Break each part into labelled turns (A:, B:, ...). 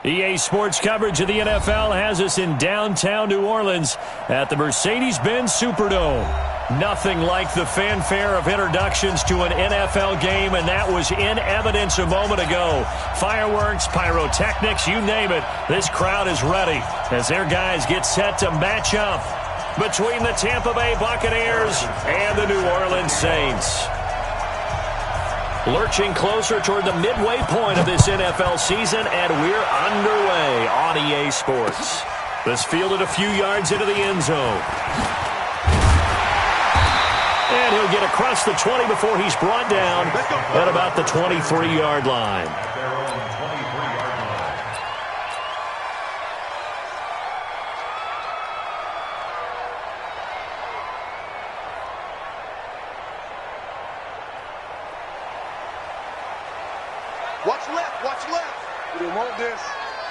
A: EA Sports coverage of the NFL has us in downtown New Orleans at the Mercedes-Benz Superdome. Nothing like the fanfare of introductions to an NFL game, and that was in evidence a moment ago. Fireworks, pyrotechnics, you name it. This crowd is ready as their guys get set to match up between the Tampa Bay Buccaneers and the New Orleans Saints. Lurching closer toward the midway point of this NFL season, and we're underway on EA Sports. This fielded a few yards into the end zone. And he'll get across the 20 before he's brought down at about the 23-yard line.
B: Watch left, watch left. We don't want this.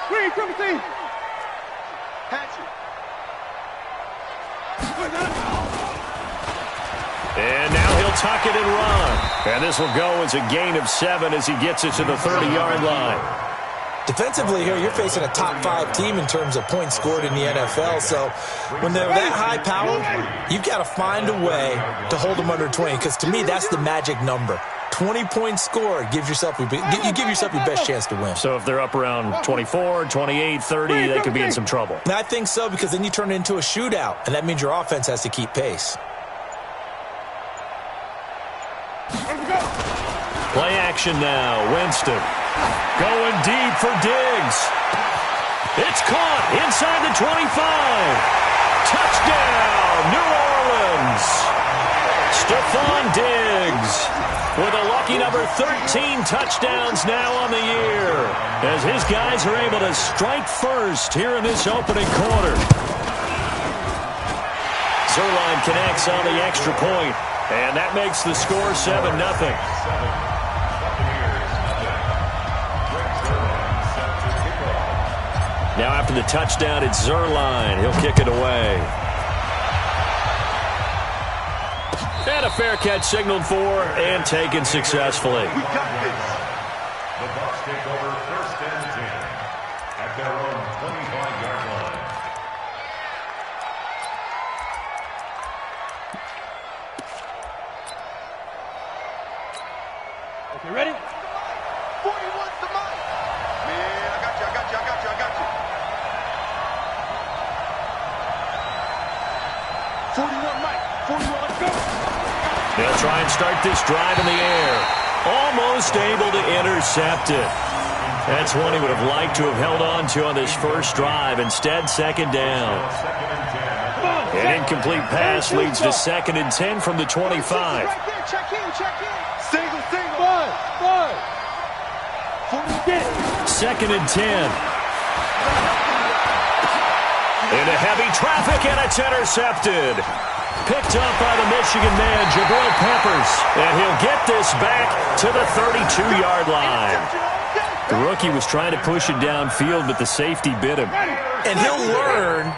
B: Green, triple team. Hatchet.
A: And now he'll tuck it and run. And this will go as a gain of 7 as he gets it to the 30-yard line.
C: Defensively here, you're facing a top-5 team in terms of points scored in the NFL. So when they're that high-powered, you've got to find a way to hold them under 20. Because to me, that's the magic number. 20 points scored, you give yourself your best chance to win.
A: So if they're up around 24, 28, 30, they could be in some trouble.
C: And I think so, because then you turn it into a shootout, and that means your offense has to keep pace.
A: Play action now. Winston going deep for Diggs. It's caught inside the 25. Touchdown, New Orleans. Stephon Diggs with a lucky number 13 touchdowns now on the year as his guys are able to strike first here in this opening quarter. Zerline connects on the extra point, and that makes the score 7-0. Now after the touchdown, it's Zerline. He'll kick it away. And a fair catch signaled for and taken successfully.
B: We got this.
D: The Bucs take over 1st and 10 at their own 25-yard line.
B: Okay, ready? 41's the mic. Man, I got you. 41, Mike. 41, let's go.
A: They'll try and start this drive in the air. Almost able to intercept it. That's one he would have liked to have held on to on this first drive. Instead, 2nd down. An incomplete pass leads to 2nd and 10 from the 25.
B: Right there, check in. Single.
A: 2nd and 10. Into heavy traffic, and it's intercepted. Picked up by the Michigan man, Jabril Peppers. And he'll get this back to the 32-yard line. The rookie was trying to push it downfield, but the safety bit him.
C: And he'll learn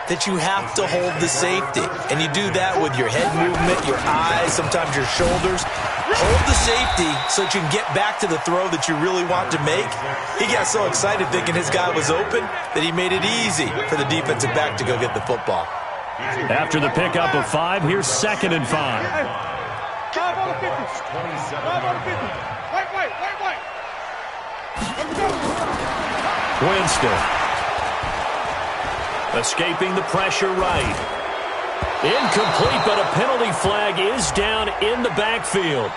C: that you have to hold the safety. And you do that with your head movement, your eyes, sometimes your shoulders. Hold the safety so that you can get back to the throw that you really want to make. He got so excited thinking his guy was open that he made it easy for the defensive back to go get the football.
A: After the pickup of 5, here's 2nd and 5.
B: 5 on the 50. 5 on the 50. White.
A: Winston. Escaping the pressure right. Incomplete, but a penalty flag is down in the backfield.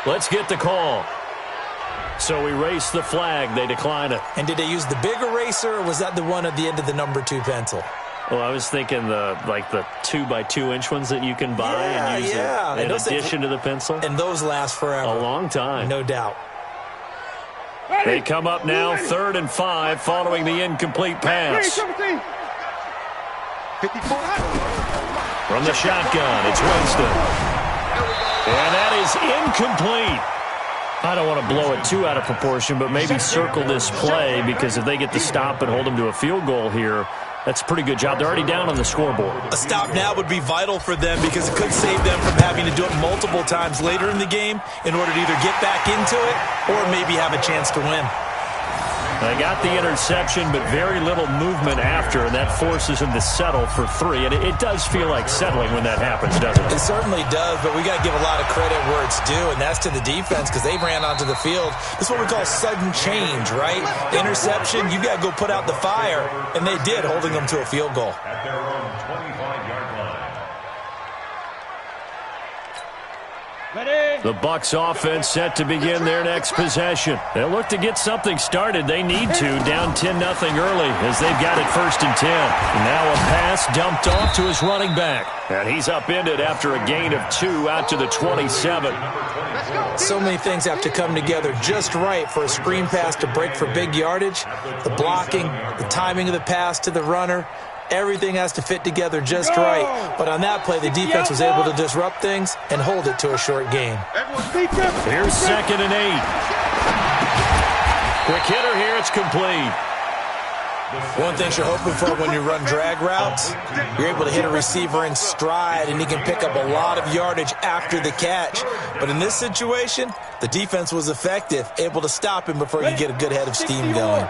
A: Let's get the call. So erase the flag. They decline it.
C: And did they use the big eraser, or was that the one at the end of the number 2 pencil?
A: Well, I was thinking the 2x2-inch ones that you can buy and use in addition to the pencil.
C: And those last forever.
A: A long time.
C: No doubt.
A: They come up now 3rd and 5 following the incomplete pass.
B: 54.
A: From the shotgun, it's Winston. And that is incomplete. I don't want to blow it too out of proportion, but maybe circle this play, because if they get the stop and hold them to a field goal here, that's a pretty good job. They're already down on the scoreboard.
C: A stop now would be vital for them, because it could save them from having to do it multiple times later in the game in order to either get back into it or maybe have a chance to win.
A: They got the interception, but very little movement after, and that forces him to settle for 3. And it does feel like settling when that happens, doesn't it?
C: It certainly does, but we got to give a lot of credit where it's due, and that's to the defense because they ran onto the field. This is what we call sudden change, right? Interception, you got to go put out the fire, and they did, holding them to a field goal.
D: At their own 25-yard line.
A: The Bucs offense set to begin their next possession. They'll look to get something started. They need to, down 10-0 early as they've got it 1st and 10. Now a pass dumped off to his running back. And he's upended after a gain of 2 out to the 27.
C: So many things have to come together just right for a screen pass to break for big yardage. The blocking, the timing of the pass to the runner, everything has to fit together just right. But on that play, the defense was able to disrupt things and hold it to a short gain.
A: Here's 2nd and 8. Quick hitter here. It's complete.
C: One thing you're hoping for when you run drag routes, you're able to hit a receiver in stride, and he can pick up a lot of yardage after the catch. But in this situation, the defense was effective, able to stop him before he get a good head of steam going.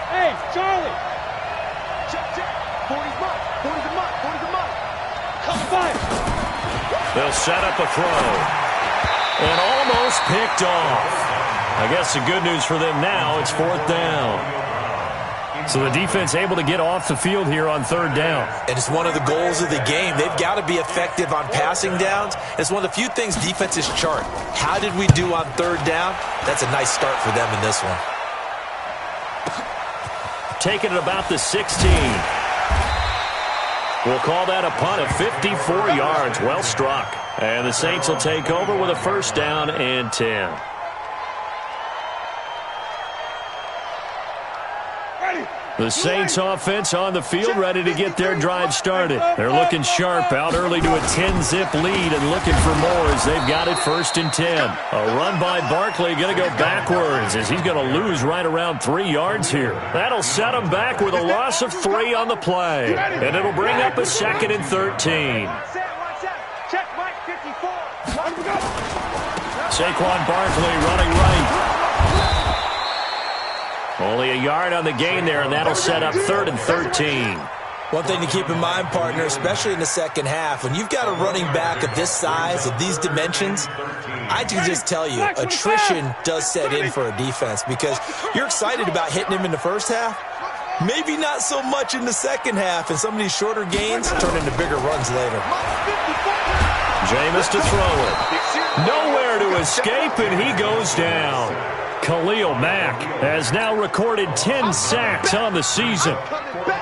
B: Hey, Charlie! Check, check. 40's mine. 40's a mine. 40's a mine. Come fire!
A: They'll set up a throw. And almost picked off. I guess the good news for them now, it's 4th down. So the defense able to get off the field here on 3rd down.
C: And it's one of the goals of the game. They've got to be effective on passing downs. It's one of the few things defenses chart. How did we do on 3rd down? That's a nice start for them in this one.
A: Taking it about the 16. We'll call that a punt of 54 yards. Well struck. And the Saints will take over with a 1st down and 10. The Saints offense on the field ready to get their drive started. They're looking sharp out early to a 10-zip lead and looking for more as they've got it 1st and 10. A run by Barkley going to go backwards as he's going to lose right around 3 yards here. That'll set him back with a loss of 3 on the play. And it'll bring up a 2nd and 13.
B: Check Mike 54.
A: Saquon Barkley running right. Only a yard on the gain there, and that'll set up 3rd and 13.
C: One thing to keep in mind, partner, especially in the second half, when you've got a running back of this size, of these dimensions, I can just tell you, attrition does set in for a defense because you're excited about hitting him in the first half. Maybe not so much in the second half, and some of these shorter gains turn into bigger runs later.
A: Jameis to throw it. Nowhere to escape, and he goes down. Khalil Mack has now recorded 10 sacks on the season.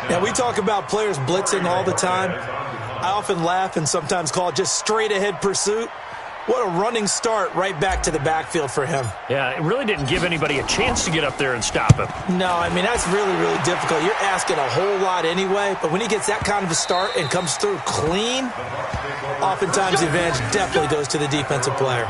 C: Now, we talk about players blitzing all the time. I often laugh and sometimes call it just straight-ahead pursuit. What a running start right back to the backfield for him.
A: Yeah, it really didn't give anybody a chance to get up there and stop him.
C: No, I mean, that's really, really difficult. You're asking a whole lot anyway, but when he gets that kind of a start and comes through clean, oftentimes the advantage definitely goes to the defensive player.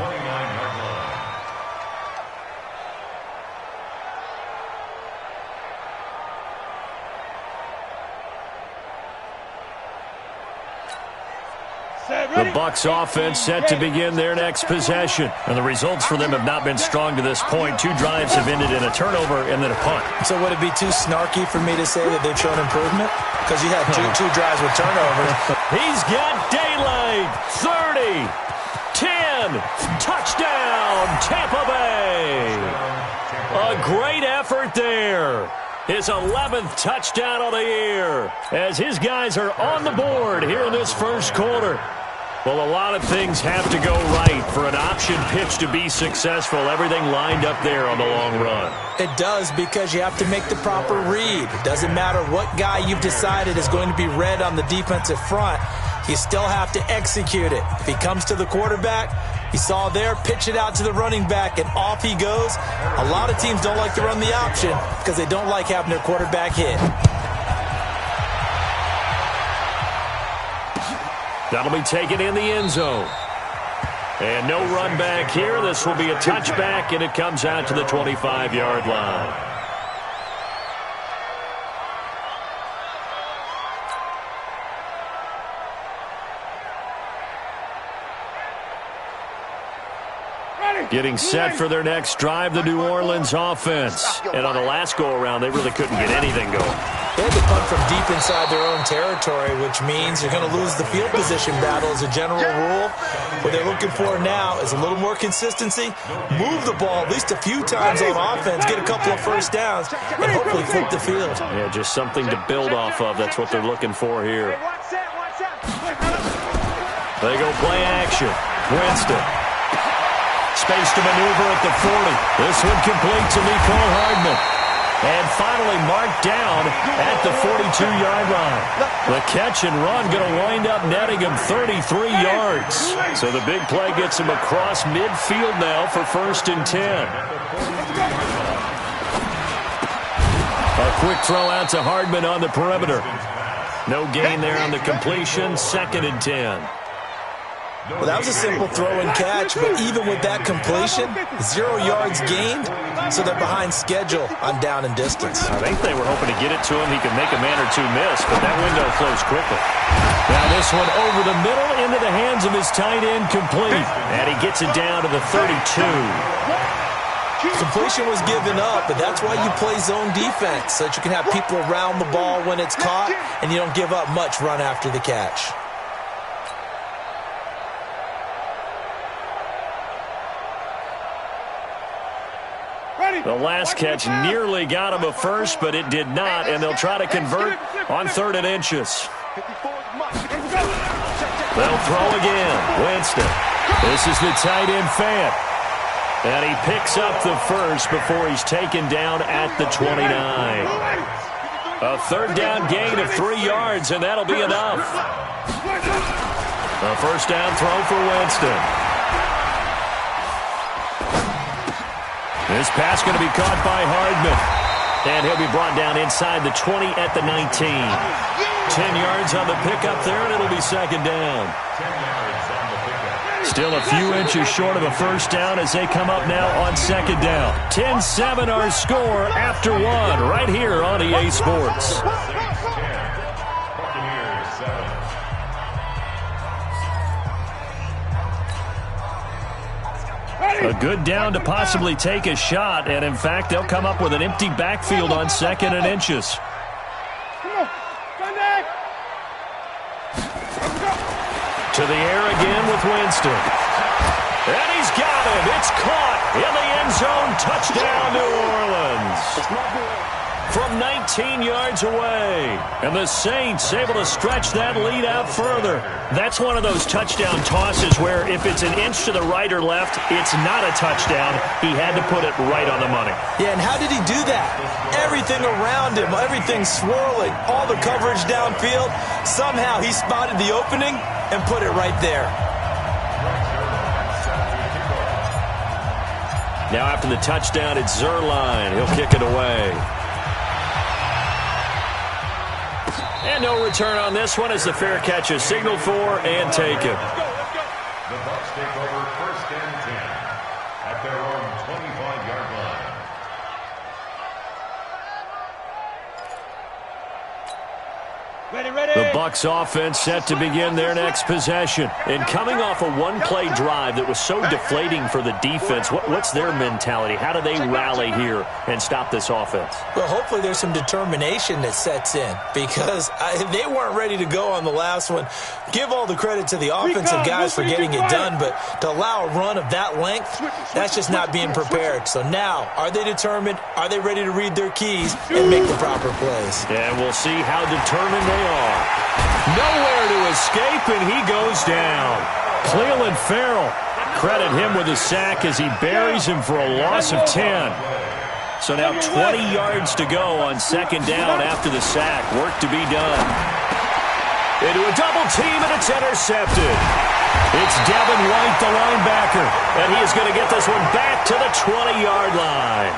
A: The Bucs offense set to begin their next possession. And the results for them have not been strong to this point. 2 drives have ended in a turnover and then a punt.
C: So would it be too snarky for me to say that they've shown improvement? Because you had two drives with turnovers.
A: He's got daylight. 30. 10. Touchdown, Tampa Bay. A great effort there. His 11th touchdown of the year as his guys are on the board here in this first quarter. Well, a lot of things have to go right for an option pitch to be successful. Everything lined up there on the long run.
C: It does because you have to make the proper read. It doesn't matter what guy you've decided is going to be read on the defensive front. You still have to execute it. If he comes to the quarterback, he saw there, pitch it out to the running back, and off he goes. A lot of teams don't like to run the option because they don't like having their quarterback hit.
A: That'll be taken in the end zone. And no run back here. This will be a touchback, and it comes out to the 25-yard line. Getting set for their next drive, the New Orleans offense. And on the last go-around, they really couldn't get anything going.
C: They had to punt from deep inside their own territory, which means you're going to lose the field position battle as a general rule. What they're looking for now is a little more consistency, move the ball at least a few times on offense, get a couple of first downs, and hopefully flip the field.
A: Yeah, just something to build off of. That's what they're looking for here. They go play action. Winston. Space to maneuver at the 40. This one complete to Nicole Hardman. And finally marked down at the 42-yard line. The catch and run going to wind up netting him 33 yards. So the big play gets him across midfield now for 1st and 10. A quick throw out to Hardman on the perimeter. No gain there on the completion. 2nd and 10.
C: Well, that was a simple throw and catch, but even with that completion, 0 yards gained, so they're behind schedule on down and distance.
A: I think they were hoping to get it to him. He could make a man or two miss, but that window closed quickly. Now this one over the middle into the hands of his tight end, complete. And he gets it down to the 32.
C: Completion was given up, but that's why you play zone defense, so that you can have people around the ball when it's caught, and you don't give up much run after the catch.
A: The last catch nearly got him a first, but it did not, and they'll try to convert on 3rd and inches. They'll throw again. Winston. This is the tight end Fant. And he picks up the first before he's taken down at the 29. A 3rd down gain of 3 yards, and that'll be enough. A 1st down throw for Winston. This pass going to be caught by Hardman. And he'll be brought down inside the 20 at the 19. 10 yards on the pickup there, and it'll be 2nd down. Still a few inches short of a 1st down as they come up now on 2nd down. 10-7 our score after 1 right here on EA Sports. A good down to possibly take a shot, and in fact, they'll come up with an empty backfield on 2nd and inches. To the air again with Winston. And he's got him. It's caught in the end zone. Touchdown, New Orleans. From 19 yards away. And the Saints able to stretch that lead out further. That's one of those touchdown tosses where if it's an inch to the right or left, it's not a touchdown. He had to put it right on the money.
C: Yeah, and how did he do that? Everything around him, everything swirling, all the coverage downfield. Somehow he spotted the opening and put it right there.
A: Now after the touchdown, it's Zuerlein. He'll kick it away. And no return on this one as the fair catch is signaled for and taken.
D: The Bucs take over 1st and 10 at their own 25-yard line.
A: The Bucs offense set to begin their next possession. And coming off a one-play drive that was so deflating for the defense, what's their mentality? How do they rally here and stop this offense?
C: Well, hopefully there's some determination that sets in because they weren't ready to go on the last one. Give all the credit to the offensive guys for getting it done, but to allow a run of that length, that's just not being prepared. So now, are they determined? Are they ready to read their keys and make the proper plays?
A: And we'll see how determined they are. Nowhere to escape, and he goes down. Cleveland Farrell, credit him with a sack as he buries him for a loss of 10. So now 20 yards to go on 2nd down after the sack. Work to be done. Into a double team, and it's intercepted. It's Devin White, the linebacker, and he is going to get this one back to the 20-yard line.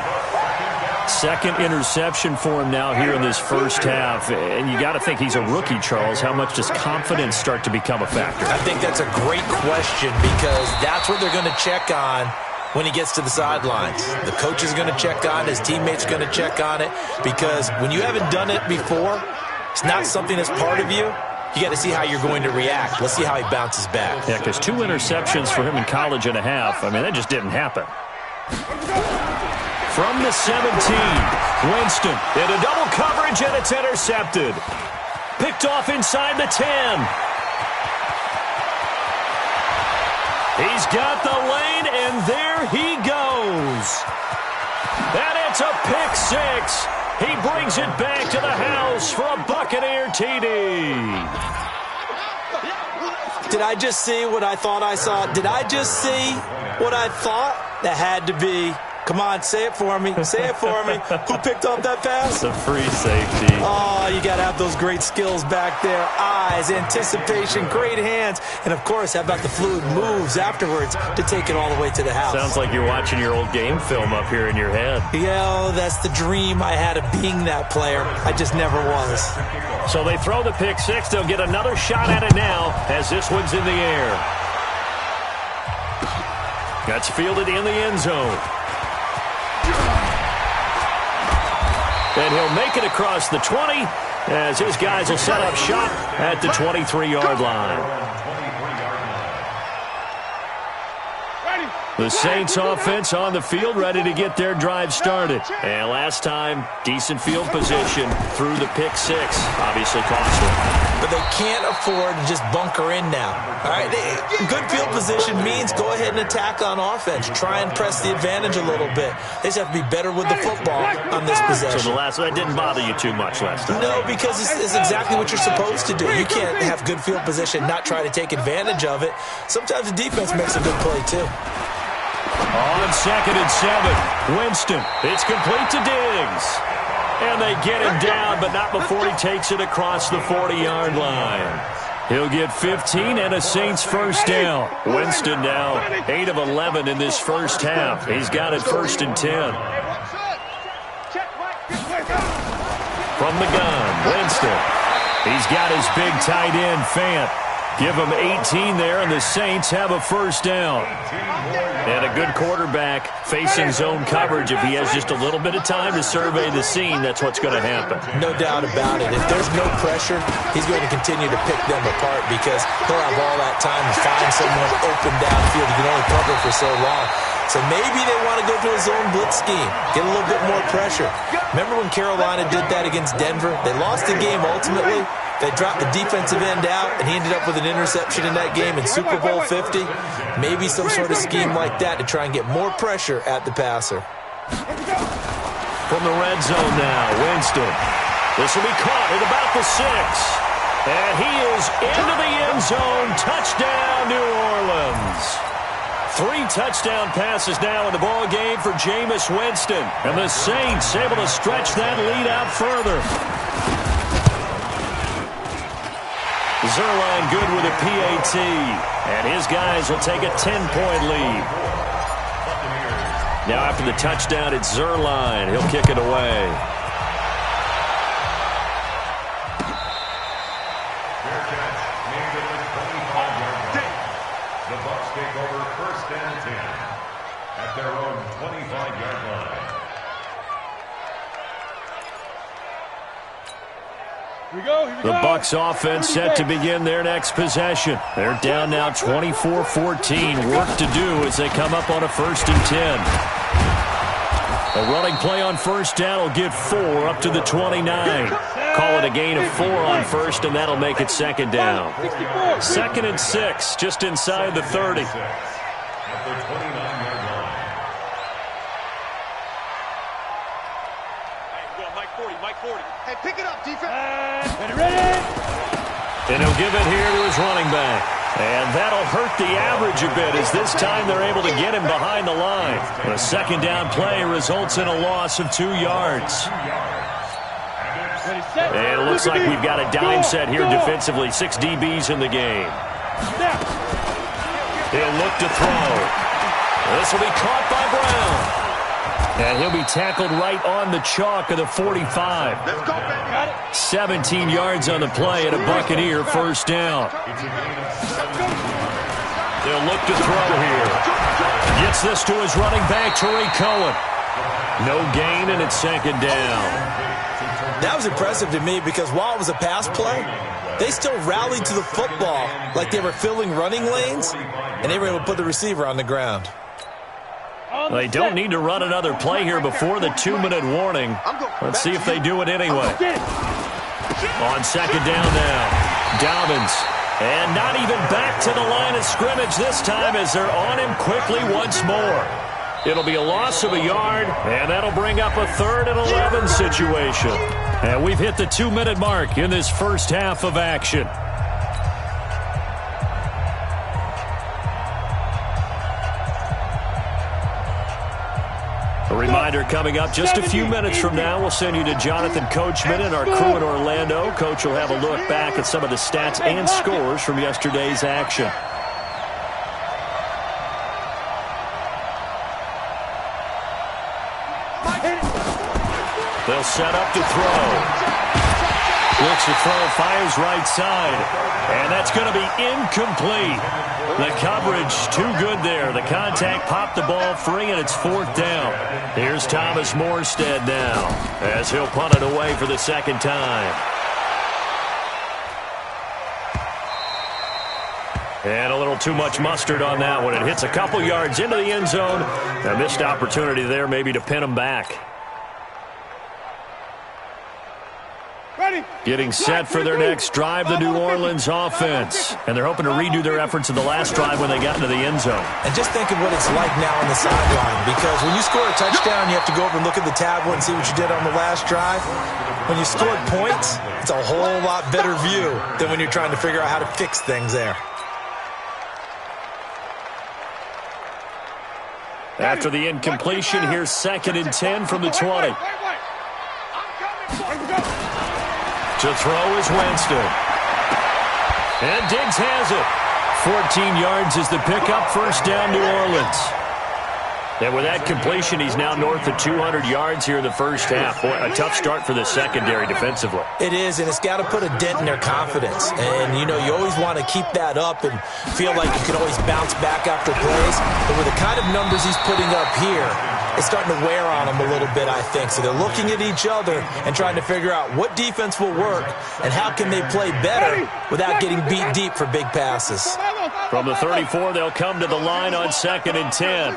A: 2nd interception for him now here in this 1st half. And you got to think he's a rookie, Charles. How much does confidence start to become a factor?
C: I think that's a great question because that's what they're going to check on when he gets to the sidelines. The coach is going to check on it. His teammates are going to check on it because when you haven't done it before, it's not something that's part of you. you got to see how you're going to react. Let's see how he bounces back.
A: Yeah, because 2 interceptions for him in college and a half. I mean, that just didn't happen. From the 17, Winston into double coverage, and it's intercepted. Picked off inside the 10. He's got the lane, and there he goes. And it's a pick 6. He brings it back to the house for a Buccaneer TD.
C: Did I just see what I thought I saw? Did I just see what I thought? That had to be. Come on, say it for me. Say it for me. Who picked up that pass?
A: It's a free safety.
C: Oh, you got to have those great skills back there. Eyes, anticipation, great hands. And, of course, how about the fluid moves afterwards to take it all the way to the house?
A: Sounds like you're watching your old game film up here in your head.
C: Yeah, that's the dream I had of being that player. I just never was.
A: So they throw the pick 6. They'll get another shot at it now as this one's in the air. That's fielded in the end zone. And he'll make it across the 20 as his guys will set up shop at the 23-yard line. The Saints offense on the field, ready to get their drive started. And last time, decent field position through the pick 6. Obviously costly.
C: But they can't afford to just bunker in now. All right, good field position means go ahead and attack on offense. Try and press the advantage a little bit. They just have to be better with the football on this possession.
A: So that didn't bother you too much last time?
C: No, because it's exactly what you're supposed to do. You can't have good field position, not try to take advantage of it. Sometimes the defense makes a good play, too.
A: On 2nd and 7, Winston. It's complete to Diggs. And they get him down, but not before he takes it across the 40-yard line. He'll get 15 and a Saints first down. Winston now 8 of 11 in this first half. He's got it 1st and 10. From the gun, Winston. He's got his big tight end, Fant. Give him 18 there, and the Saints have a first down. And a good quarterback facing zone coverage. If he has just a little bit of time to survey the scene, that's what's going to happen.
C: No doubt about it. If there's no pressure, he's going to continue to pick them apart because he'll have all that time to find someone open downfield. You can only cover for so long. So maybe they want to go to a zone blitz scheme, get a little bit more pressure. Remember when Carolina did that against Denver? They lost the game ultimately. They dropped the defensive end out, and he ended up with an interception in that game in Super Bowl 50. Maybe some sort of scheme like that to try and get more pressure at the passer.
A: From the red zone now, Winston. This will be caught at about the 6. And he is into the end zone. Touchdown, New Orleans. 3 touchdown passes now in the ball game for Jameis Winston. And the Saints able to stretch that lead out further. Zerline good with a PAT, and his guys will take a 10-point lead. Now after the touchdown, it's Zerline. He'll kick it away.
D: Fair catch, made at the 25-yard line. The Bucs take over 1st and 10 at their own 25-yard line.
A: The Bucs offense set to begin their next possession. They're down now 24-14. Work to do as they come up on a 1st and 10. A running play on 1st down will get 4 up to the 29. Call it a gain of 4 on 1st, and that'll make it 2nd down. 2nd and 6, just inside the 30.
D: At the 29-yard line.
B: Mike 40. Hey, pick it up, defense.
A: And he'll give it here to his running back. And that'll hurt the average a bit as this time they're able to get him behind the line. The 2nd down play results in a loss of 2 yards. And it looks like we've got a dime set here defensively. 6 DBs in the game. He'll look to throw. This will be caught by Brown. And he'll be tackled right on the chalk of the 45. 17 yards on the play and a Buccaneer first down. They'll look to throw here. Gets this to his running back, Tariq Cohen. No gain, and it's 2nd down.
C: That was impressive to me because while it was a pass play, they still rallied to the football like they were filling running lanes, and they were able to put the receiver on the ground.
A: They don't need to run another play here before the 2-minute warning. Let's see if they do it anyway. On second down now, Dobbins. And not even back to the line of scrimmage this time as they're on him quickly once more. It'll be a loss of a yard, and that'll bring up a 3rd and 11 situation. And we've hit the 2-minute mark in this first half of action. A reminder coming up just a few minutes from now, we'll send you to Jonathan Coachman and our crew in Orlando. Coach will have a look back at some of the stats and scores from yesterday's action. They'll set up to throw. Looks to throw, fires right side. And that's going to be incomplete. The coverage too good there. The contact popped the ball free, and it's 4th down. Here's Thomas Morstead now as he'll punt it away for the second time. And a little too much mustard on that one. It hits a couple yards into the end zone. A missed opportunity there maybe to pin him back. Getting set for their next drive, the New Orleans offense. And they're hoping to redo their efforts of the last drive when they got into the end zone.
C: And just think of what it's like now on the sideline, because when you score a touchdown, you have to go over and look at the tablet and see what you did on the last drive. When you scored points, it's a whole lot better view than when you're trying to figure out how to fix things there.
A: After the incompletion, here's 2nd and 10 from the 20. To throw is Winston. And Diggs has it. 14 yards is the pickup, 1st down New Orleans. And with that completion, he's now north of 200 yards here in the first half. Boy, a tough start for the secondary defensively.
C: It is, and it's got to put a dent in their confidence. And, you know, you always want to keep that up and feel like you can always bounce back after plays. But with the kind of numbers he's putting up here, it's starting to wear on them a little bit, I think. So they're looking at each other and trying to figure out what defense will work and how can they play better without getting beat deep for big passes.
A: From the 34, they'll come to the line on 2nd and 10.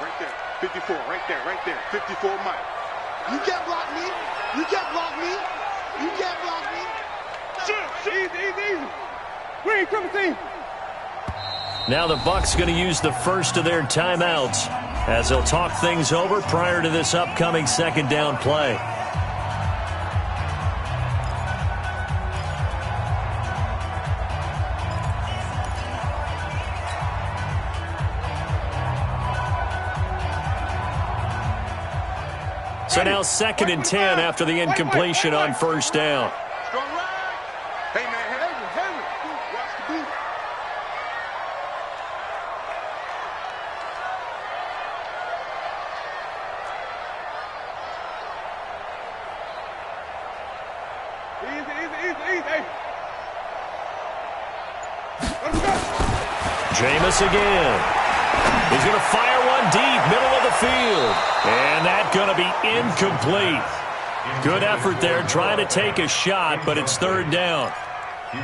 B: Right there, 54, right there, 54 Mike. You can't block me. You can't block me. You can't block me. Shoot, easy. Green, triple team.
A: Now the Bucs going to use the first of their timeouts as they'll talk things over prior to this upcoming 2nd down play. So now 2nd and 10 after the incompletion on 1st down.
B: Strong right. Hey, man, Henry. Watch the beat. Easy. Let's go.
A: Jameis again. He's going to fire one deep, middle of the field. And that's going to be incomplete. Good effort there, trying to take a shot, but it's 3rd down.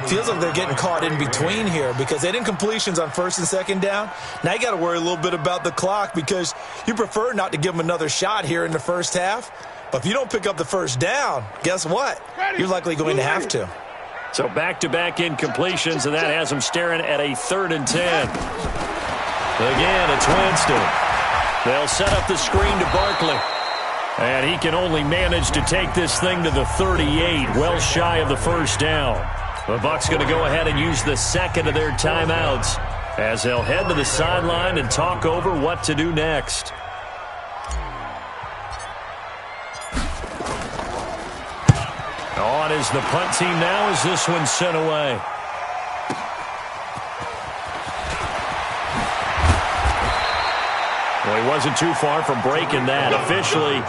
C: Feels like they're getting caught in between here because they had incompletions on 1st and 2nd down. Now you got to worry a little bit about the clock because you prefer not to give them another shot here in the first half. But if you don't pick up the 1st down, guess what? You're likely going to have to.
A: So back-to-back incompletions, and that has them staring at a 3rd and 10. Again, it's Winston. They'll set up the screen to Barkley. And he can only manage to take this thing to the 38, well shy of the 1st down. The Bucs going to go ahead and use the 2nd of their timeouts as they'll head to the sideline and talk over what to do next. On is the punt team now as this one's sent away. Well, he wasn't too far from breaking that. Officially,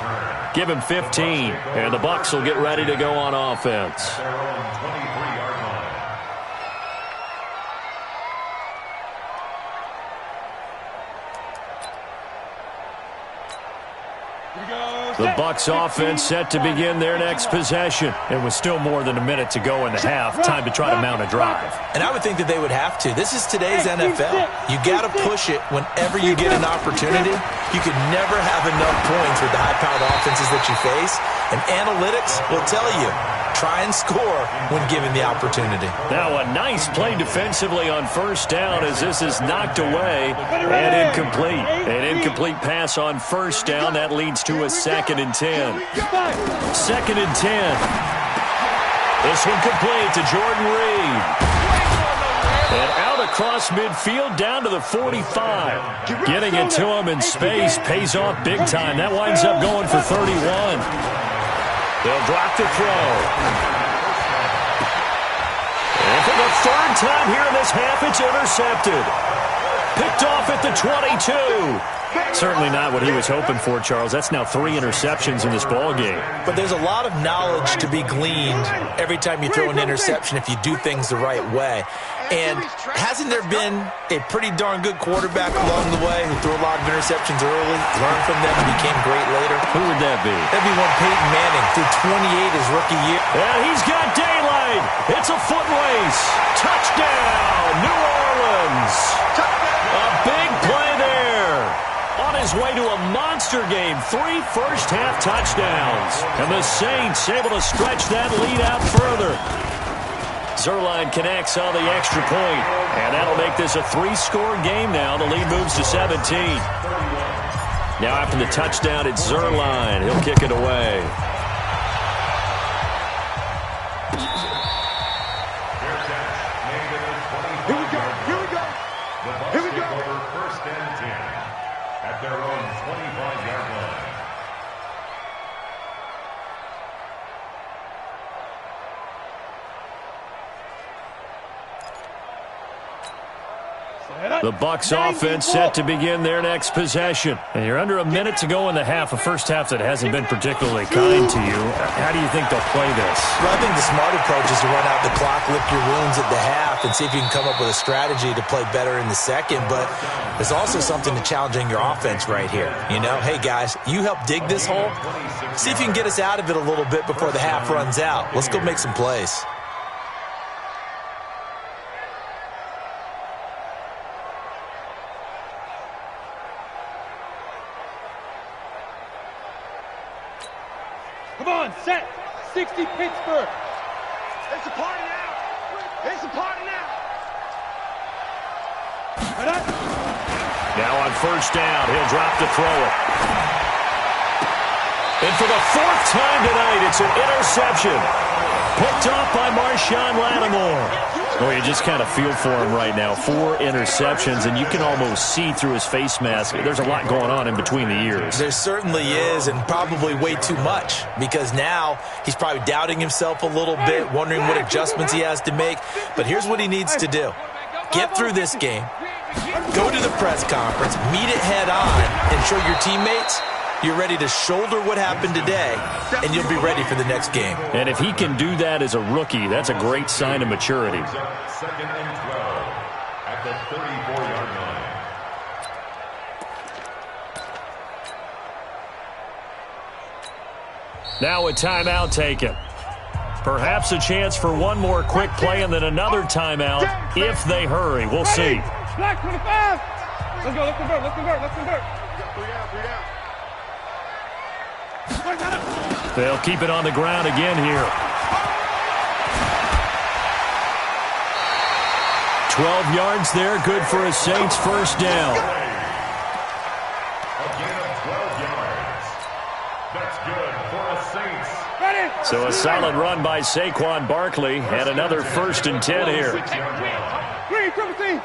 A: give him 15, and the Bucs will get ready to go on offense.
B: Here we go.
A: The Bucs offense set to begin their next possession. It was still more than a minute to go in the half. Time to try to mount a drive.
C: And I would think that they would have to. This is today's NFL. You got to push it whenever you get an opportunity. You can never have enough points with the high-powered offenses that you face. And analytics will tell you, try and score when given the opportunity.
A: Now a nice play defensively on first down as this is knocked away and incomplete. An incomplete pass on first down. That leads to a 2nd and 10. 2nd and 10. This one complete to Jordan Reed. And out across midfield down to the 45. Getting it to him in space pays off big time. That winds up going for 31. They'll drop the throw. And for the 3rd time here in this half, it's intercepted. Picked off at the 22. Certainly not what he was hoping for, Charles. That's now 3 interceptions in this ball game.
C: But there's a lot of knowledge to be gleaned every time you throw an interception if you do things the right way. And hasn't there been a pretty darn good quarterback along the way who threw a lot of interceptions early, learned from them, and became great later?
A: Who would that be?
C: That'd be one Peyton Manning, threw 28 his rookie year.
A: And he's got daylight. It's a foot race. Touchdown, New Orleans. A big play there. On his way to a monster game, 3 first-half touchdowns. And the Saints able to stretch that lead out further. Zerline connects on the extra point, and that'll make this a 3-score game now. The lead moves to 17. Now after the touchdown, it's Zerline. He'll kick it away.
B: Here we go. Here we go. Here we go.
D: First and 10 at their own 25-yard line.
A: The Bucs offense set to begin their next possession. And you're under a minute to go in the half, a first half that hasn't been particularly kind to you. How do you think they'll play this?
C: Well, I think the smart approach is to run out the clock, lick your wounds at the half, and see if you can come up with a strategy to play better in the second. But there's also something to challenging your offense right here. You know, hey, guys, you help dig this hole. See if you can get us out of it a little bit before the half runs out. Let's go make some plays.
B: Come on, set. 60 Pittsburgh. It's a party now. It's a party now.
A: Now on first down, he'll drop to throw it. And for the 4th time tonight, it's an interception. Picked off by Marshawn Lattimore. Oh, you just kind of feel for him right now. 4 interceptions, and you can almost see through his face mask. There's a lot going on in between the ears.
C: There certainly is, and probably way too much, because now he's probably doubting himself a little bit, wondering what adjustments he has to make. But here's what he needs to do. Get through this game, go to the press conference, meet it head on, and show your teammates you're ready to shoulder what happened today, and you'll be ready for the next game.
A: And if he can do that as a rookie, that's a great sign of maturity.
D: 2nd and 12 at the 34-yard line.
A: Now a timeout taken. Perhaps a chance for one more quick play and then another timeout if they hurry. We'll see.
B: Black 25. Let's go. Let's convert. Let's convert. Let's convert. 3 out. 3 out.
A: They'll keep it on the ground again here. 12 yards there, good for a Saints first down.
D: A gain of 12 yards. That's good for a Saints.
A: So a solid run by Saquon Barkley and another 1st and 10 here.
D: 6-yard line.
B: Green, 17.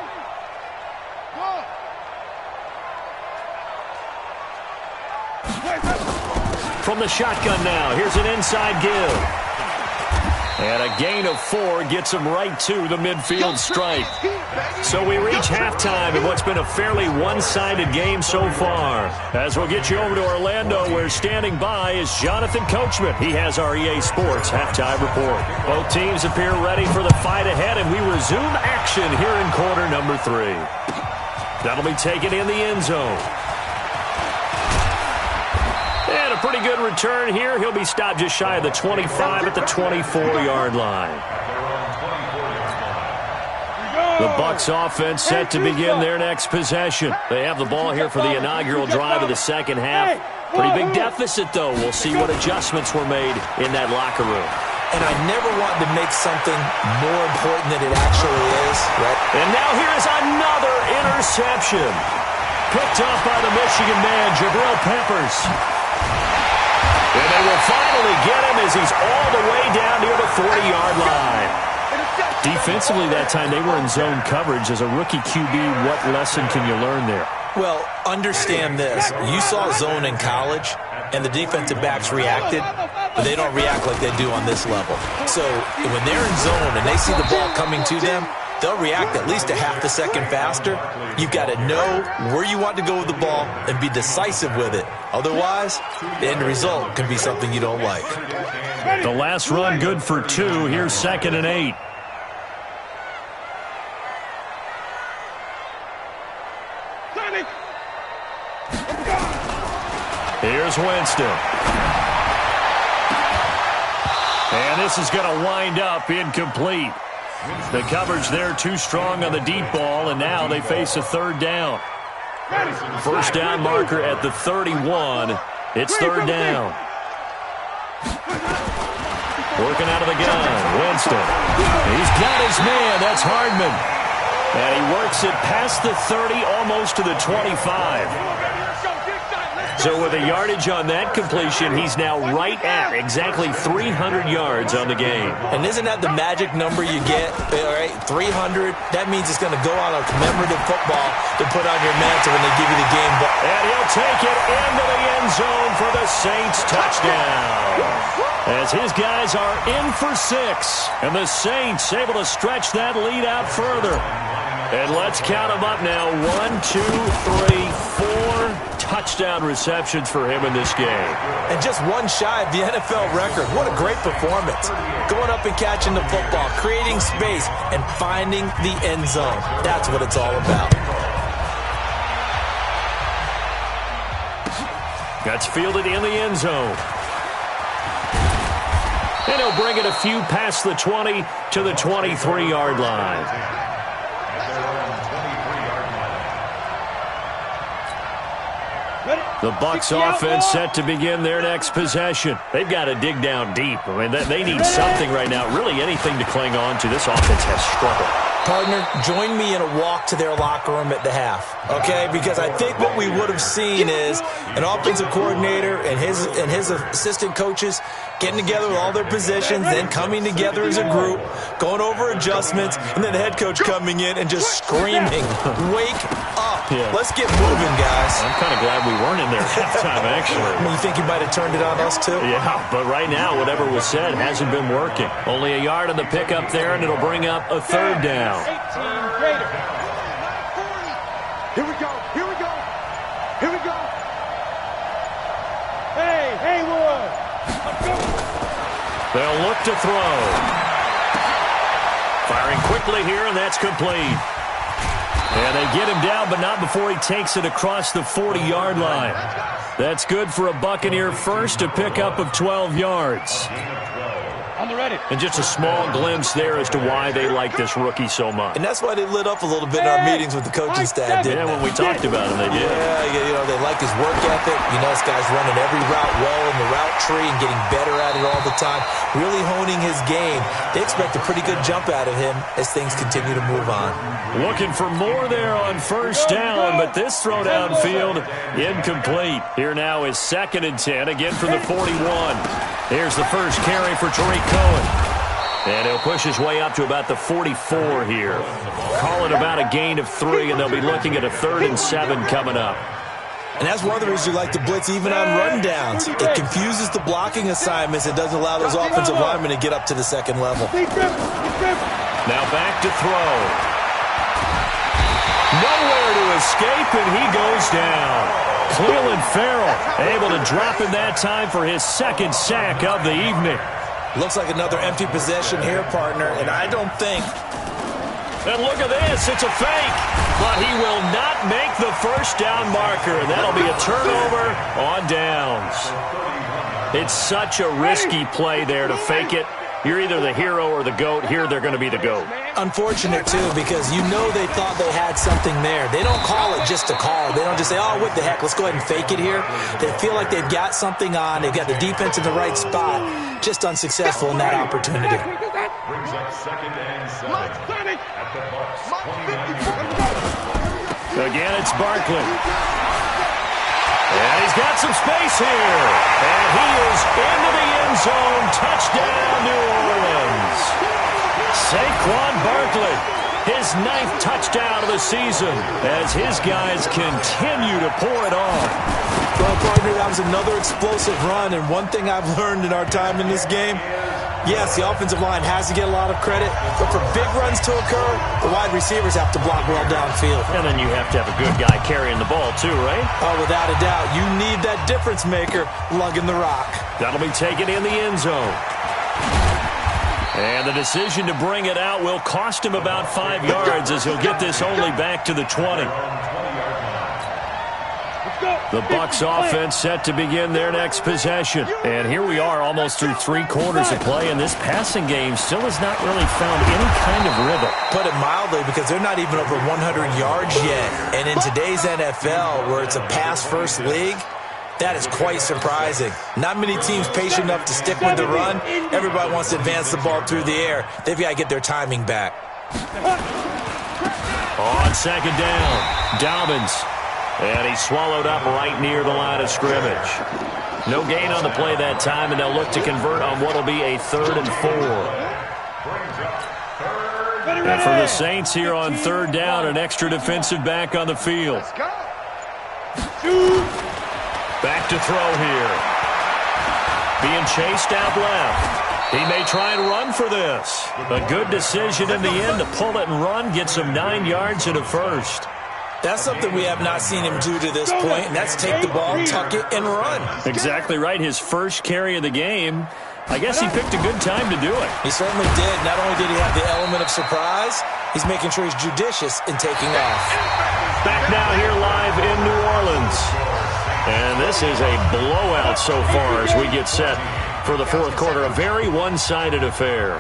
A: From the shotgun now, here's an inside give. And a gain of 4 gets him right to the midfield stripe. So we reach halftime in what's been a fairly one-sided game so far. As we'll get you over to Orlando, where standing by is Jonathan Coachman. He has our EA Sports halftime report. Both teams appear ready for the fight ahead, and we resume action here in quarter number 3. That'll be taken in the end zone. And a pretty good return here. He'll be stopped just shy of the 25 at the 24-yard line. The Bucs offense set to begin their next possession. They have the ball here for the inaugural drive of the second half. Pretty big deficit, though. We'll see what adjustments were made in that locker room.
C: And I never wanted to make something more important than it actually is, right?
A: And now here is another interception. Picked up by the Michigan man, Jabril Peppers. And they will finally get him as he's all the way down near the 40-yard line. Defensively that time, they were in zone coverage. As a rookie QB, what lesson can you learn there?
C: Well, understand this. You saw zone in college, and the defensive backs reacted, but they don't react like they do on this level. So when they're in zone and they see the ball coming to them, they'll react at least a half a second faster. You've got to know where you want to go with the ball and be decisive with it. Otherwise, the end result can be something you don't like.
A: The last run good for 2. Here's 2nd and 8. Here's Winston. And this is going to wind up incomplete. The coverage there too strong on the deep ball, and now they face a 3rd down. First down marker at the 31. It's 3rd down. Working out of the gun, Winston. He's got his man. That's Hardman. And he works it past the 30, almost to the 25. So with a yardage on that completion, he's now right at exactly 300 yards on the game.
C: And isn't that the magic number you get? All right, 300. That means it's going to go on a commemorative football to put on your mantle when they give you the game ball.
A: And he'll take it into the end zone for the Saints touchdown. As his guys are in for 6. And the Saints able to stretch that lead out further. And let's count them up now. 1, 2, 3, 4 touchdown receptions for him in this game.
C: And just one shy of the NFL record. What a great performance. Going up and catching the football, creating space, and finding the end zone. That's what it's all about.
A: That's fielded in the end zone. And he'll bring it a few past the 20 to the 23-yard line. The Bucs offense set to begin their next possession. They've got to dig down deep. I mean, they need something right now, really anything to cling on to. This offense has struggled.
C: Partner, join me in a walk to their locker room at the half, okay? Because I think what we would have seen is an offensive coordinator and his assistant coaches getting together with all their positions, then coming together as a group, going over adjustments, and then the head coach coming in and just screaming, "Wake up. Yeah. Let's get moving, guys."
A: I'm kind of glad we weren't in there at halftime, actually.
C: I mean, you think he might have turned it on us, too?
A: Yeah, but right now, whatever was said hasn't been working. Only a yard on the pickup there, and it'll bring up a 3rd down.
B: 18 greater. Here we go. Here we go. Here we go. Hey, Haywood. Let's go.
A: They'll look to throw. Firing quickly here, and that's complete. And they get him down, but not before he takes it across the 40-yard line. That's good for a Buccaneer first, a pickup of 12 yards.
B: On the ready.
A: And just a small glimpse there as to why they like this rookie so much.
C: And that's why they lit up a little bit in our meetings with the coaching staff, didn't
A: they?
C: Yeah,
A: when we talked about him, they did.
C: Yeah, you know, they like his work ethic. You know, this guy's running every route well in the route tree and getting better at it all the time, really honing his game. They expect a pretty good jump out of him as things continue to move on.
A: Looking for more there on first down, but this throw downfield incomplete. Here now is 2nd and 10, again from the 41. Here's the first carry for Tariq Cohen. And he'll push his way up to about the 44 here. Call it about a gain of 3, and they'll be looking at a 3rd and 7 coming up.
C: And that's one of the reasons you like to blitz even on rundowns. It confuses the blocking assignments. It doesn't allow those offensive linemen to get up to the second level.
A: Now back to throw. Nowhere to escape, and he goes down. Cleveland Farrell able to drop in that time for his 2nd sack of the evening.
C: Looks like another empty possession here, partner, and I don't think...
A: And look at this, it's a fake, but he will not make the first down marker. That'll be a turnover on downs. It's such a risky play there to fake it. You're either the hero or the GOAT. Here, they're going to be the GOAT.
C: Unfortunate, too, because you know they thought they had something there. They don't call it just a call. They don't just say, oh, what the heck, let's go ahead and fake it here. They feel like they've got something on. They've got the defense in the right spot. Just unsuccessful in that opportunity.
D: Brings up 2nd and 7 at the Bucs 29.
A: Again, it's Barkley. And he's got some space here. And he is into the end zone. Touchdown, New Orleans. Saquon Barkley, his 9th touchdown of the season as his guys continue to pour it on.
C: Well, partner, that was another explosive run. And one thing I've learned in our time in this game, yes, the offensive line has to get a lot of credit, but for big runs to occur, the wide receivers have to block well downfield.
A: And then you have to have a good guy carrying the ball too, right?
C: Oh, without a doubt. You need that difference maker lugging the rock.
A: That'll be taken in the end zone. And the decision to bring it out will cost him about 5 yards as he'll get this only back to the 20. The Bucs offense set to begin their next possession. And here we are almost through 3 quarters of play, and this passing game still has not really found any kind of rhythm.
C: Put it mildly, because they're not even over 100 yards yet. And in today's NFL, where it's a pass-first league, that is quite surprising. Not many teams patient enough to stick with the run. Everybody wants to advance the ball through the air. They've got to get their timing back.
A: On 2nd down, Dobbins. And he's swallowed up right near the line of scrimmage. No gain on the play that time, and they'll look to convert on what will be a 3rd and 4. And for the Saints here on 3rd down, an extra defensive back on the field. Back to throw here. Being chased out left. He may try and run for this. A good decision in the end to pull it and run, get some 9 yards and a first.
C: That's something we have not seen him do to this point, and that's take the ball, tuck it, and run.
A: Exactly right. His first carry of the game. I guess he picked a good time to do it.
C: He certainly did. Not only did he have the element of surprise, he's making sure he's judicious in taking off.
A: Back now here live in New Orleans. And this is a blowout so far as we get set for the 4th quarter. A very one-sided affair.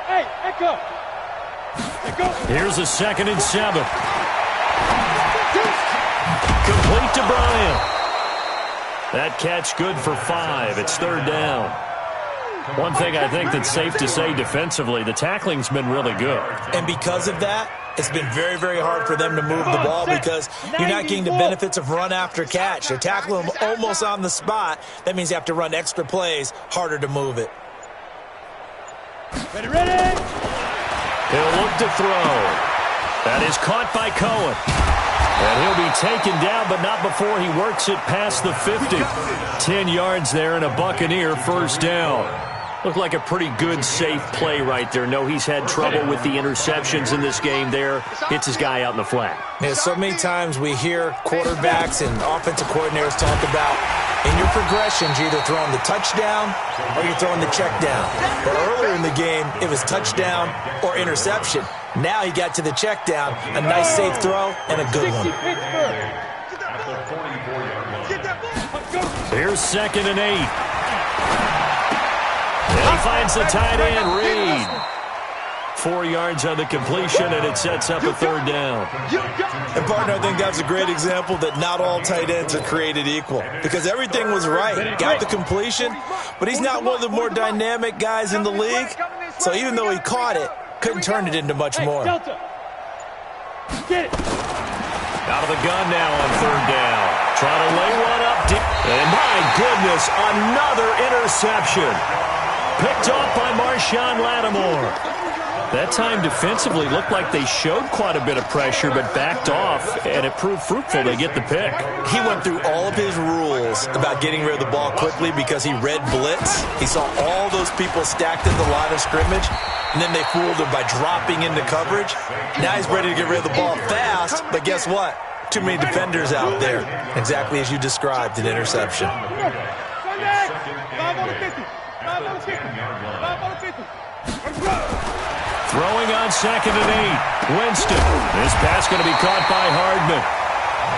B: Hey, echo.
A: Here's a 2nd and 7. Complete to Bryant. That catch good for 5. It's 3rd down. One thing I think that's safe to say defensively, the tackling's been really good.
C: And because of that, it's been very, very hard for them to move the ball because you're not getting the benefits of run after catch. They're tackling them almost on the spot. That means you have to run extra plays, harder to move it.
B: Ready?
A: He'll look to throw. That is caught by Cohen. And he'll be taken down, but not before he works it past the 50. 10 yards there and a Buccaneer 1st down. Looked like a pretty good, safe play right there. No, he's had trouble with the interceptions in this game there. Hits his guy out in the flat.
C: Yeah, so many times we hear quarterbacks and offensive coordinators talk about in your progressions, you're either throwing the touchdown or you're throwing the check down. But earlier in the game, it was touchdown or interception. Now he got to the check down, a nice safe throw, and a good one.
A: Here's 2nd and 8. And he finds the tight end, Reed. 4 yards on the completion, and it sets up a 3rd down.
C: And, partner, I think that's a great example that not all tight ends are created equal because everything was right. Got the completion, but he's not one of the more dynamic guys in the league. So even though he caught it, couldn't turn it into much more.
B: Get it.
A: Out of the gun now on 3rd down. Trying to lay one up deep. And my goodness, another interception. Picked off by Marshawn Lattimore. That time defensively looked like they showed quite a bit of pressure but backed off, and it proved fruitful. They get the pick.
C: He went through all of his rules about getting rid of the ball quickly because he read blitz. He saw all those people stacked in the line of scrimmage, and then they fooled him by dropping into coverage. Now he's ready to get rid of the ball fast, but guess what? Too many defenders out there. Exactly as you described, an interception.
A: Throwing on 2nd and 8. Winston. This pass going to be caught by Hardman.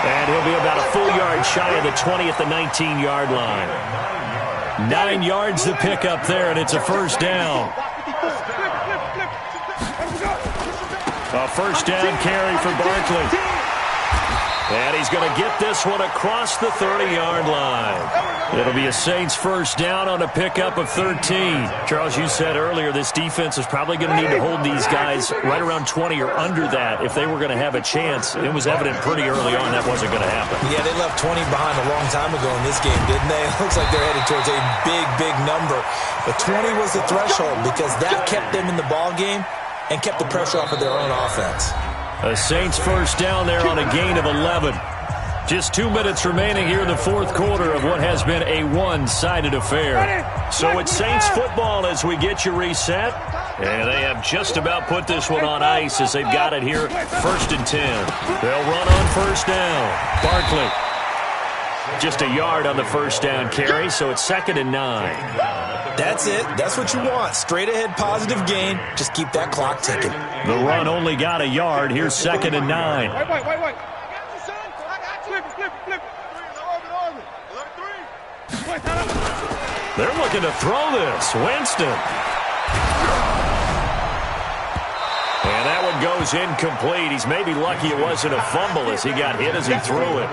A: And he'll be about a full yard shy of the 20 at the 19-yard line. 9 yards to pick up there, and it's a first down. A first down carry for Barkley. And he's going to get this one across the 30-yard line. It'll be a Saints first down on a pickup of 13. Charles, you said earlier this defense is probably going to need to hold these guys right around 20 or under that if they were going to have a chance. It was evident pretty early on that wasn't going to happen.
C: Yeah, they left 20 behind a long time ago in this game, didn't they? It looks like they're headed towards a big, big number. But 20 was the threshold because that kept them in the ball game and kept the pressure off of their own offense.
A: A Saints first down there on a gain of 11. Just 2 minutes remaining here in the fourth quarter of what has been a one-sided affair. So it's Saints football as we get you reset. And they have just about put this one on ice as they've got it here. 1st and 10. They'll run on first down. Barkley. Just a yard on the first down carry, so it's 2nd and 9.
C: That's it. That's what you want. Straight ahead positive gain. Just keep that clock ticking.
A: The run only got a yard. Here's 2nd and 9.
B: Wait.
A: They're looking to throw this. Winston. And that one goes incomplete. He's maybe lucky it wasn't a fumble as he got hit as he threw it.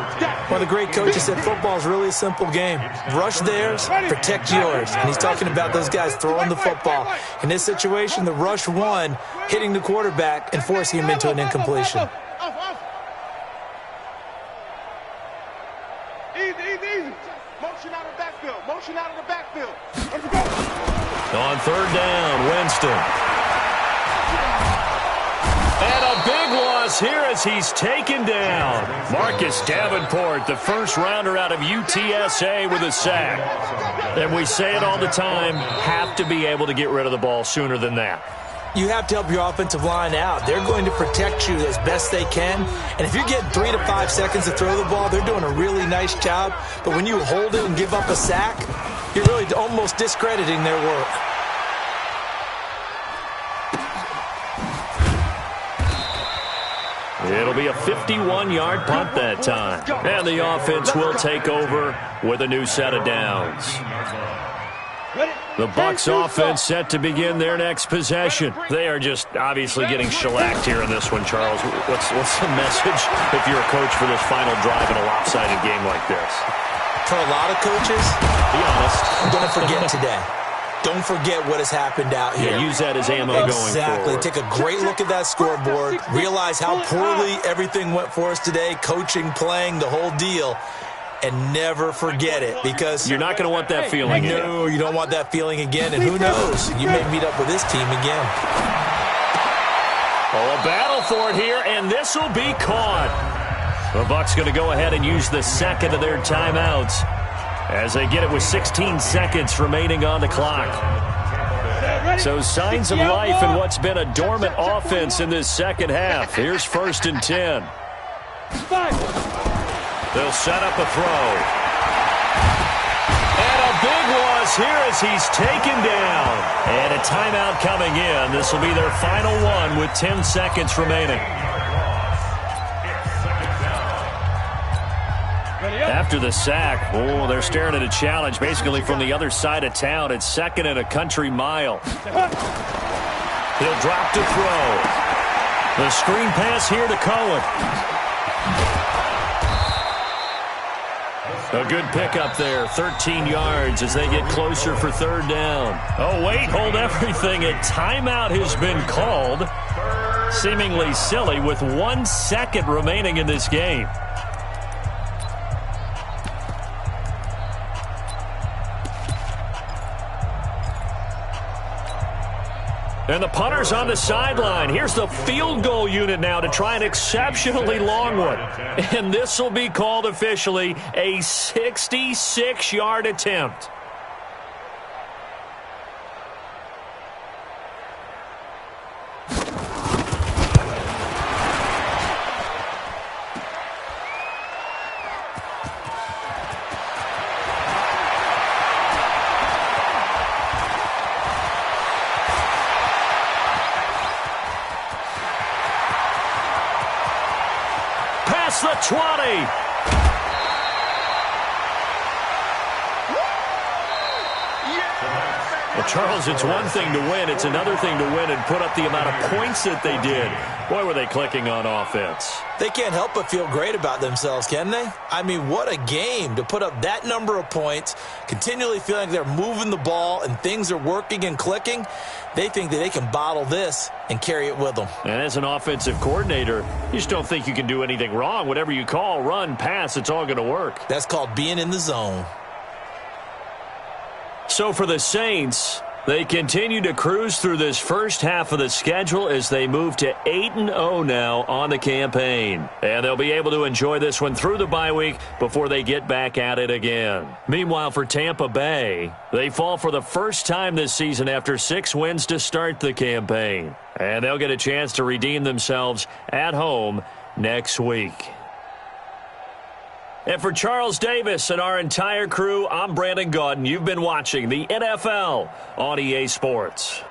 C: Well, the great coach has said football is really a simple game. Rush theirs, protect yours. And he's talking about those guys throwing the football. In this situation, the rush one, hitting the quarterback and forcing him into an incompletion.
B: Easy. Motion out of the backfield.
A: On 3rd down, Winston. And a big loss here as he's taken down. Marcus Davenport, the first rounder out of UTSA with a sack. And we say it all the time, have to be able to get rid of the ball sooner than that.
C: You have to help your offensive line out. They're going to protect you as best they can. And if you're getting 3 to 5 seconds to throw the ball, they're doing a really nice job. But when you hold it and give up a sack, you're really almost discrediting their work.
A: It'll be a 51-yard punt that time. And the offense will take over with a new set of downs. The Bucs offense set to begin their next possession. They are just obviously getting shellacked here in this one, Charles. What's the message if you're a coach for this final drive in a lopsided game like this?
C: For a lot of coaches,
A: be honest,
C: don't forget today. Don't forget what has happened out here.
A: Yeah, use that as ammo going forward.
C: Exactly. Take a great look at that scoreboard. Realize how poorly everything went for us today. Coaching, playing, the whole deal. And never forget it, because
A: you're not going to want that feeling again.
C: No, you don't want that feeling again. And who knows? You may meet up with this team again.
A: Oh, a battle for it here, and this will be caught. The Bucs going to go ahead and use the second of their timeouts as they get it with 16 seconds remaining on the clock. So signs of life in what's been a dormant offense in this second half. Here's 1st and 10. They'll set up a throw. And a big loss here as he's taken down. And a timeout coming in. This will be their final one with 10 seconds remaining. After the sack, they're staring at a challenge basically from the other side of town. It's 2nd and a country mile. He'll drop to throw. The screen pass here to Cohen. A good pickup there, 13 yards as they get closer for 3rd down. Oh, wait, hold everything. A timeout has been called. Seemingly silly with 1 second remaining in this game. And the punter's on the sideline. Here's the field goal unit now to try an exceptionally long one. And this will be called officially a 66-yard attempt. across the 20. Well, Charles, it's one thing to win. It's another thing to win and put up the amount of points that they did. Boy, were they clicking on offense.
C: They can't help but feel great about themselves, can they? I mean, what a game to put up that number of points, continually feeling like they're moving the ball and things are working and clicking. They think that they can bottle this and carry it with them.
A: And as an offensive coordinator, you just don't think you can do anything wrong. Whatever you call, run, pass, it's all going to work.
C: That's called being in the zone.
A: So for the Saints, they continue to cruise through this first half of the schedule as they move to 8-0 now on the campaign. And they'll be able to enjoy this one through the bye week before they get back at it again. Meanwhile, for Tampa Bay, they fall for the first time this season after 6 wins to start the campaign. And they'll get a chance to redeem themselves at home next week. And for Charles Davis and our entire crew, I'm Brandon Gaudin. You've been watching the NFL on EA Sports.